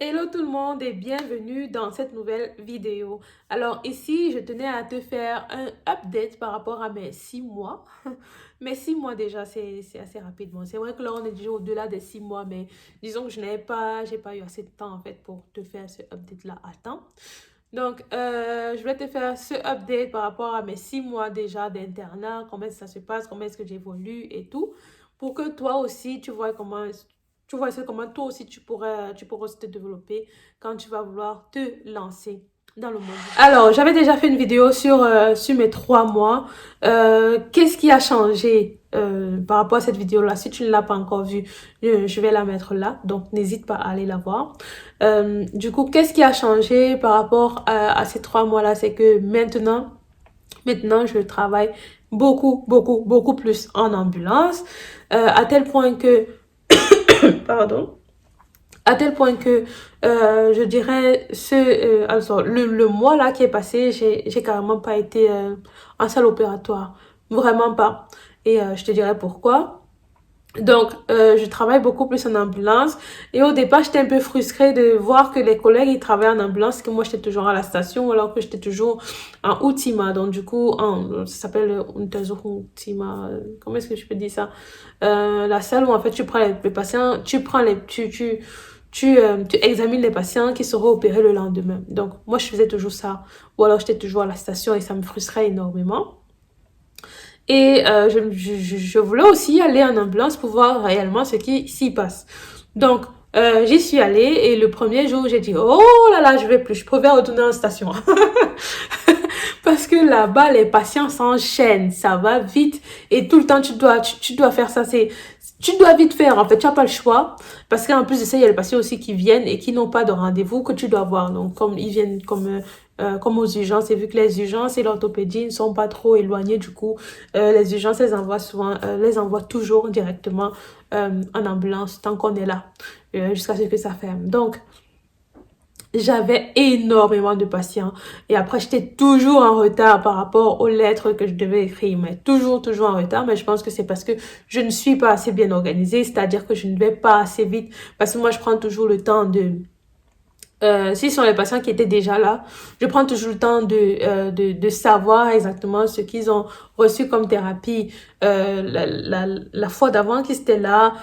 Hello tout le monde et bienvenue dans cette nouvelle vidéo. Alors ici, je tenais à te faire un update par rapport à mes 6 mois. Mes 6 mois déjà, c'est assez rapide. Bon, c'est vrai que là, on est déjà au-delà des 6 mois, mais disons que j'ai pas eu assez de temps en fait pour te faire ce update-là à temps. Donc, je vais te faire ce update par rapport à mes 6 mois déjà d'internat, comment ça se passe, comment est-ce que j'évolue et tout, pour que toi aussi, tu vois comment toi aussi tu pourras aussi te développer quand tu vas vouloir te lancer dans le monde. Alors, j'avais déjà fait une vidéo sur mes 3 mois. Qu'est-ce qui a changé par rapport à cette vidéo-là? Si tu ne l'as pas encore vue, je vais la mettre là. Donc, n'hésite pas à aller la voir. Du coup, qu'est-ce qui a changé par rapport à ces 3 mois-là? C'est que maintenant, je travaille beaucoup plus en ambulance, à tel point que, pardon, à tel point que je dirais alors le mois là qui est passé, j'ai carrément pas été en salle opératoire, vraiment pas. Et je te dirais pourquoi. Donc, je travaille beaucoup plus en ambulance. Et au départ, j'étais un peu frustrée de voir que les collègues, ils travaillent en ambulance, que moi, j'étais toujours à la station, alors que j'étais toujours en Outima. Donc, du coup, ça s'appelle Outima. Comment est-ce que je peux dire ça? La salle où, en fait, tu prends les patients, tu examines les patients qui seront opérés le lendemain. Donc, moi, je faisais toujours ça. Ou alors, j'étais toujours à la station et ça me frustrait énormément. Et je voulais aussi aller en ambulance pour voir réellement ce qui s'y passe. Donc, j'y suis allée et le premier jour, j'ai dit, oh là là, je vais plus, je préfère retourner en station. Parce que là-bas, les patients s'enchaînent, ça va vite et tout le temps, tu dois faire ça. Tu dois vite faire, en fait, tu n'as pas le choix. Parce qu'en plus de ça, il y a les patients aussi qui viennent et qui n'ont pas de rendez-vous que tu dois voir. Donc, comme ils viennent comme aux urgences, et vu que les urgences et l'orthopédie ne sont pas trop éloignés, du coup, les urgences les envoient toujours directement en ambulance tant qu'on est là, jusqu'à ce que ça ferme. Donc, j'avais énormément de patients. Et après, j'étais toujours en retard par rapport aux lettres que je devais écrire. Mais toujours en retard. Mais je pense que c'est parce que je ne suis pas assez bien organisée. C'est-à-dire que je ne vais pas assez vite. Parce que moi, je prends toujours le temps si ce sont les patients qui étaient déjà là, je prends toujours le temps de savoir exactement ce qu'ils ont reçu comme thérapie la fois d'avant qu'ils étaient là.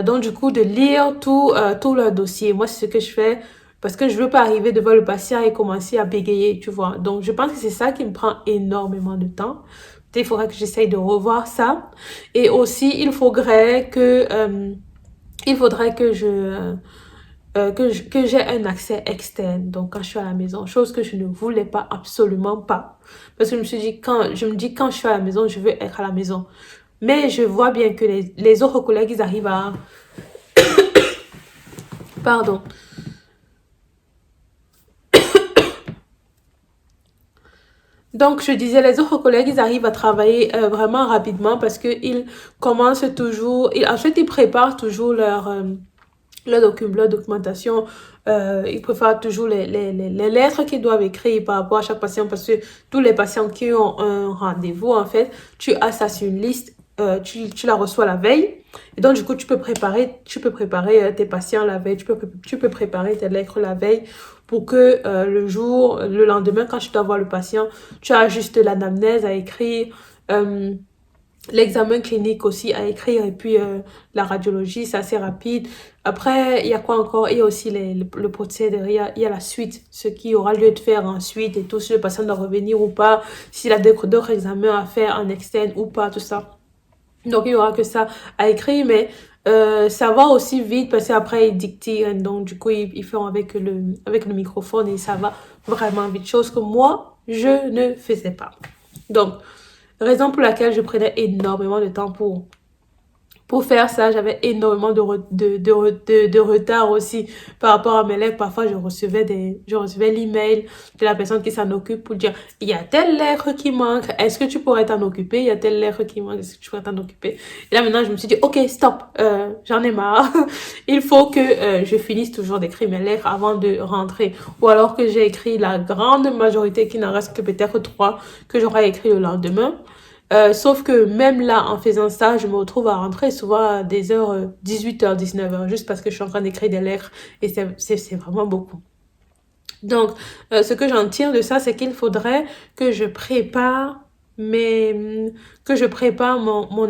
Donc, du coup, de lire tout leur dossier. Moi, c'est ce que je fais parce que je veux pas arriver devant le patient et commencer à bégayer, tu vois. Donc, je pense que c'est ça qui me prend énormément de temps. Il faudrait que j'essaye de revoir ça. Et aussi, il faudrait que que j'ai un accès externe, donc quand je suis à la maison, chose que je ne voulais pas, absolument pas. Parce que je me dis, quand je suis à la maison, je veux être à la maison. Mais je vois bien que les autres collègues, ils arrivent à, pardon. Donc, je disais, les autres collègues, ils arrivent à travailler vraiment rapidement parce qu'ils commencent toujours, ensuite, ils préparent toujours leur documentation. Ils préparent toujours les lettres qu'ils doivent écrire par rapport à chaque patient parce que tous les patients qui ont un rendez-vous, en fait, tu as ça sur une liste, tu la reçois la veille. Et donc, du coup, tu peux préparer tes patients la veille, tu peux préparer tes lettres la veille pour que le lendemain, quand tu dois voir le patient, tu as juste l'anamnèse à écrire, l'examen clinique aussi à écrire et puis la radiologie, c'est assez rapide. Après, il y a quoi encore? Il y a aussi le procédé, il y a la suite, ce qui aura lieu de faire ensuite et tout, si le patient doit revenir ou pas, s'il a d'autres examens à faire en externe ou pas, tout ça. Donc, il y aura que ça à écrire, mais ça va aussi vite parce qu'après, ils dictent. Donc, du coup, ils font avec le microphone et ça va vraiment vite. Chose que moi, je ne faisais pas. Donc, raison pour laquelle je prenais énormément de temps pour faire ça. J'avais énormément de retard aussi par rapport à mes lettres. Parfois, je recevais l'email de la personne qui s'en occupe pour dire, il y a telle lettre qui manque. Est-ce que tu pourrais t'en occuper? Il y a telle lettre qui manque. Est-ce que tu pourrais t'en occuper? Et là, maintenant, je me suis dit, ok, stop. J'en ai marre. Il faut que je finisse toujours d'écrire mes lettres avant de rentrer. Ou alors que j'ai écrit la grande majorité, qui n'en reste que peut-être 3, que j'aurai écrit le lendemain. Sauf que même là, en faisant ça, je me retrouve à rentrer souvent à des heures 18h, 19h, juste parce que je suis en train d'écrire des lettres et c'est vraiment beaucoup. Donc, ce que j'en tire de ça, c'est qu'il faudrait que je prépare mon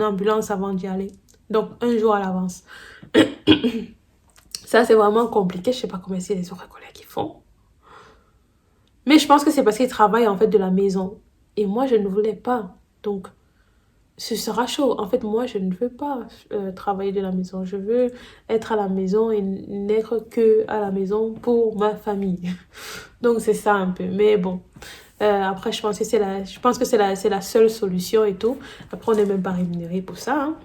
ambulance avant d'y aller. Donc, un jour à l'avance. Ça, c'est vraiment compliqué. Je sais pas comment c'est les autres collègues qui font. Mais je pense que c'est parce qu'ils travaillent en fait de la maison. Et moi, je ne voulais pas. Donc, ce sera chaud. En fait, moi, je ne veux pas travailler de la maison. Je veux être à la maison et n'être que à la maison pour ma famille. Donc, c'est ça un peu. Mais bon, après, je pense que c'est la seule solution et tout. Après, on n'est même pas rémunéré pour ça. Hein.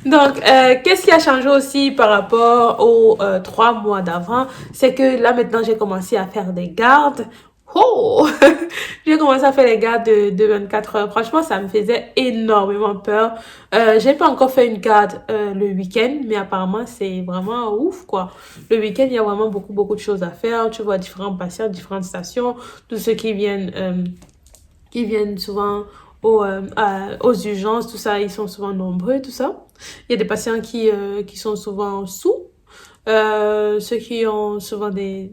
Donc, qu'est-ce qui a changé aussi par rapport aux 3 mois d'avant? C'est que là, maintenant, j'ai commencé à faire des gardes. Oh! J'ai commencé à faire les gardes de 24 heures. Franchement, ça me faisait énormément peur. J'ai pas encore fait une garde le week-end, mais apparemment, c'est vraiment ouf, quoi. Le week-end, il y a vraiment beaucoup de choses à faire. Tu vois différents patients, différentes stations, tous ceux qui viennent souvent aux urgences, tout ça, ils sont souvent nombreux, tout ça. Il y a des patients qui sont souvent sous, ceux qui ont souvent des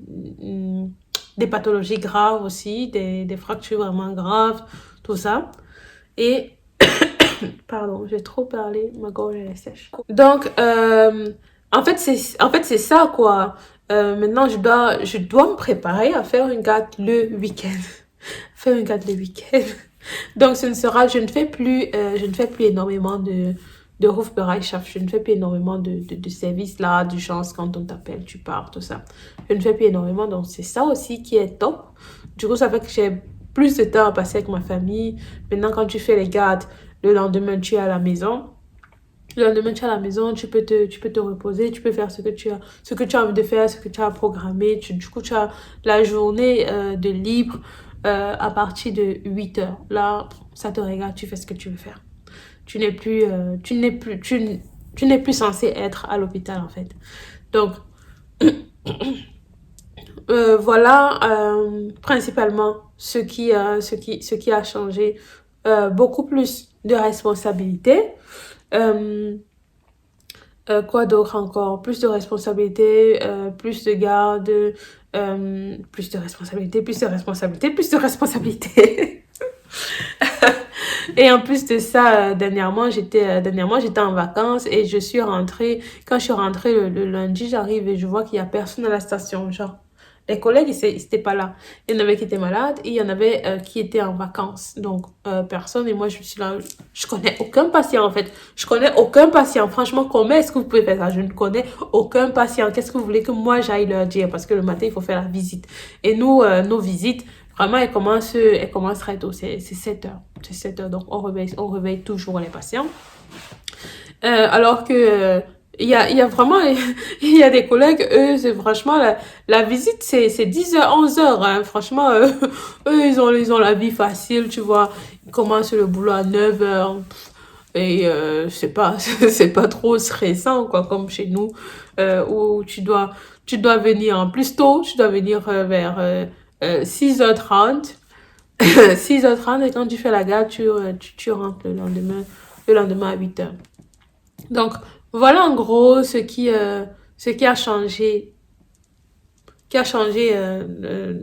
pathologies graves aussi, des fractures vraiment graves, tout ça. Et, pardon, j'ai trop parlé, ma gorge elle est sèche. Donc, en fait, c'est ça, quoi. Maintenant, je dois me préparer à faire une garde le week-end. Faire une garde le week-end. Donc, je ne fais plus énormément de Rufbereitschaft, je ne fais plus énormément de services là, d'urgence quand on t'appelle, tu pars, tout ça. Je ne fais plus énormément, donc c'est ça aussi qui est top. Du coup, ça fait que j'ai plus de temps à passer avec ma famille. Maintenant, quand tu fais les gardes, le lendemain, tu es à la maison. Le lendemain, tu es à la maison, tu peux te reposer, tu peux faire ce que tu as envie de faire, ce que tu as programmé. Du coup, tu as la journée de libre à partir de 8 heures. Là, ça te regarde, tu fais ce que tu veux faire. Tu n'es plus censé être à l'hôpital, en fait. Donc, voilà principalement ce qui a changé. Beaucoup plus de responsabilités. Quoi d'autre encore? Plus de responsabilités, plus de garde, plus de responsabilités, plus de responsabilités, plus de responsabilités. Et en plus de ça, dernièrement, j'étais en vacances et je suis rentrée. Quand je suis rentrée le lundi, j'arrive et je vois qu'il y a personne à la station. Genre, les collègues, ils étaient pas là. Il y en avait qui étaient malades et il y en avait qui étaient en vacances. Donc, personne. Et moi, je suis là. Je connais aucun patient, en fait. Je connais aucun patient. Franchement, comment est-ce que vous pouvez faire ça? Je ne connais aucun patient. Qu'est-ce que vous voulez que moi, j'aille leur dire? Parce que le matin, il faut faire la visite. Et nous, nos visites, vraiment, elles commencent très tôt. C'est 7 heures. C'est 7 heures. Donc, on réveille toujours les patients. Alors que il y a vraiment il y a des collègues, eux, c'est franchement la visite, c'est 10 heures, 11 heures. Hein. Franchement, eux, ils ont la vie facile, tu vois. Ils commencent le boulot à 9 heures. Et c'est pas c'est pas trop stressant, quoi, comme chez nous, où tu dois venir en plus tôt. Tu dois venir vers 6h30. 6h30 et quand tu fais la garde, tu rentres le lendemain à 8 heures. Donc, voilà en gros ce qui a changé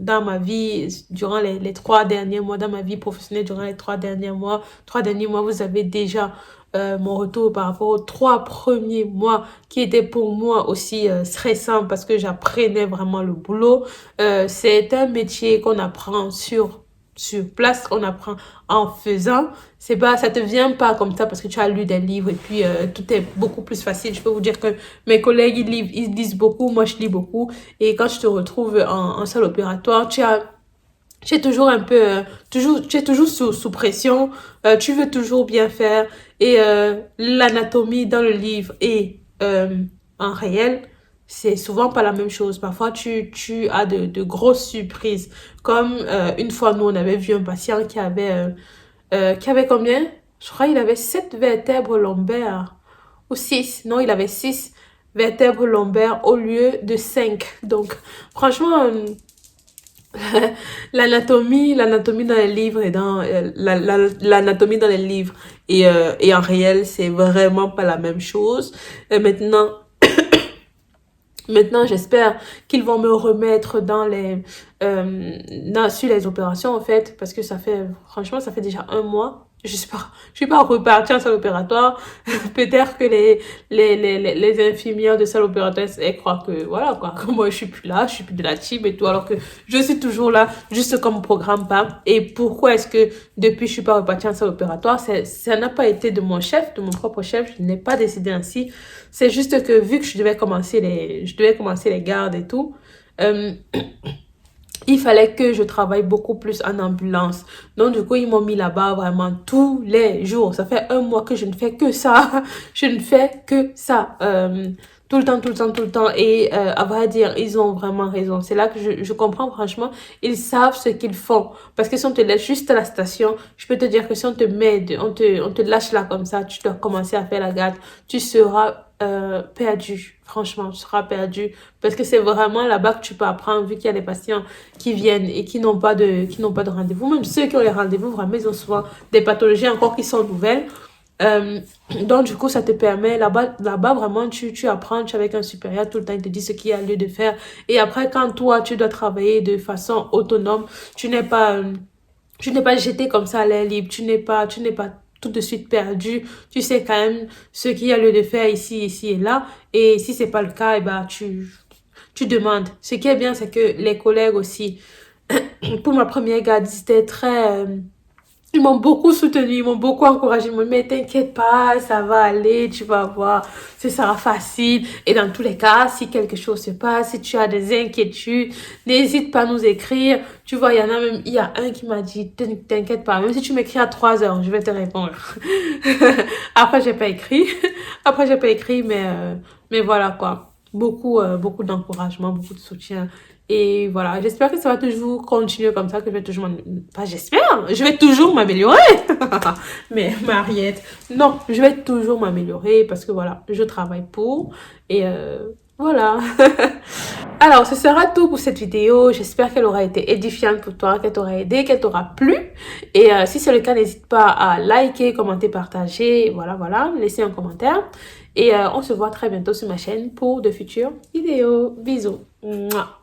dans ma vie durant les 3 derniers mois, dans ma vie professionnelle durant les 3 derniers mois. 3 derniers mois, vous avez déjà mon retour par rapport aux 3 premiers mois qui étaient pour moi aussi stressants parce que j'apprenais vraiment le boulot. C'est un métier qu'on apprend sur place, qu'on apprend en faisant. C'est pas, ça te vient pas comme ça parce que tu as lu des livres et puis tout est beaucoup plus facile. Je peux vous dire que mes collègues, ils lisent beaucoup, moi je lis beaucoup. Et quand je te retrouve en salle opératoire, tu es toujours un peu, tu es toujours sous pression, tu veux toujours bien faire. Et l'anatomie dans le livre et en réel, c'est souvent pas la même chose. Parfois, tu as de grosses surprises. Comme une fois, nous, on avait vu un patient qui avait combien? Je crois qu'il avait 7 vertèbres lombaires. Ou 6. Non, il avait 6 vertèbres lombaires au lieu de 5. Donc, franchement, l'anatomie dans les livres et dans l'anatomie dans les livres et en réel, c'est vraiment pas la même chose. Et maintenant, j'espère qu'ils vont me remettre sur les opérations, en fait, parce que franchement, ça fait déjà un mois. Je suis pas repartie en salle opératoire. Peut-être que les infirmières de salle opératoire, elles croient que, voilà, quoi, que moi, je suis plus là, je suis plus de la team et tout, alors que je suis toujours là, juste comme programme pas. Et pourquoi est-ce que depuis, je suis pas repartie en salle opératoire? Ça n'a pas été de mon chef, de mon propre chef. Je n'ai pas décidé ainsi. C'est juste que vu que je devais commencer les gardes et tout, euh, il fallait que je travaille beaucoup plus en ambulance. Donc, du coup, ils m'ont mis là-bas vraiment tous les jours. Ça fait un mois que je ne fais que ça. Je ne fais que ça. Tout le temps, tout le temps, tout le temps. Et à vrai dire, ils ont vraiment raison. C'est là que je comprends franchement. Ils savent ce qu'ils font. Parce que si on te laisse juste à la station, je peux te dire que si on te met, on te lâche là comme ça, tu dois commencer à faire la garde, tu seras perdu. Franchement, tu seras perdu. Parce que c'est vraiment là-bas que tu peux apprendre, vu qu'il y a des patients qui viennent et qui n'ont pas de rendez-vous. Même ceux qui ont les rendez-vous, vraiment, ils ont souvent des pathologies encore qui sont nouvelles. Euh, donc, du coup, ça te permet, là-bas, vraiment, tu apprends, tu es avec un supérieur tout le temps, il te dit ce qu'il y a lieu de faire. Et après, quand toi, tu dois travailler de façon autonome, tu n'es pas jeté comme ça à l'air libre, tu n'es pas tout de suite perdu. Tu sais quand même ce qu'il y a lieu de faire ici, ici et là. Et si c'est pas le cas, eh ben, tu demandes. Ce qui est bien, c'est que les collègues aussi, pour ma première garde, c'était ils m'ont beaucoup soutenu, ils m'ont beaucoup encouragé. Ils m'ont dit, mais t'inquiète pas, ça va aller, tu vas voir, ce sera facile. Et dans tous les cas, si quelque chose se passe, si tu as des inquiétudes, n'hésite pas à nous écrire. Tu vois, il y a un qui m'a dit, t'inquiète pas, même si tu m'écris à 3 heures, je vais te répondre. Après, j'ai pas écrit. Après, j'ai pas écrit, mais voilà quoi. Beaucoup d'encouragement, beaucoup de soutien. Et voilà, j'espère que ça va toujours continuer comme ça, que je vais toujours Pas j'espère, je vais toujours m'améliorer. Mais Mariette, non, je vais toujours m'améliorer parce que voilà, je travaille pour. Et voilà. Alors, ce sera tout pour cette vidéo. J'espère qu'elle aura été édifiante pour toi, qu'elle t'aura aidé, qu'elle t'aura plu. Et si c'est le cas, n'hésite pas à liker, commenter, partager. Voilà, voilà. Laisser un commentaire. Et on se voit très bientôt sur ma chaîne pour de futures vidéos. Bisous. Mouah.